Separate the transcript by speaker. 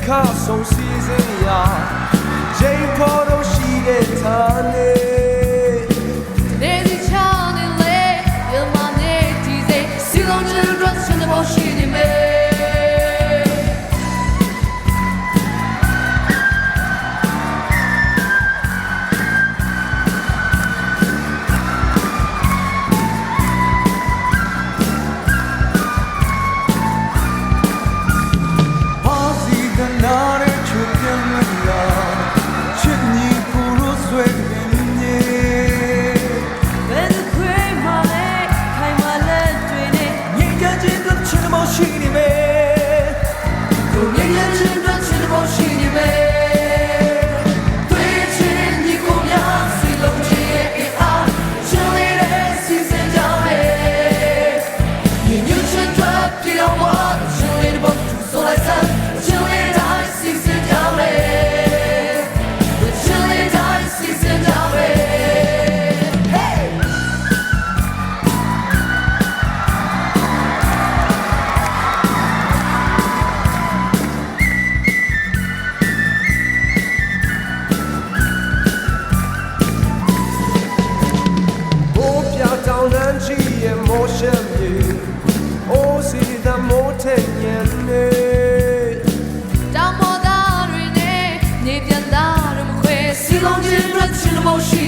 Speaker 1: ဆုံးစီစဉ်ရချိန်ပေါ်တော့ရှိတဲ့သားနေ
Speaker 2: နေစီချောင်းနေလေရမနေဒီစိတ်စီလုံးချင်တဲ့စနေမရှိနေမေemotion you oh see the mountain ne down more than ne ne pian da ru khwe si long jin rat chin mo shi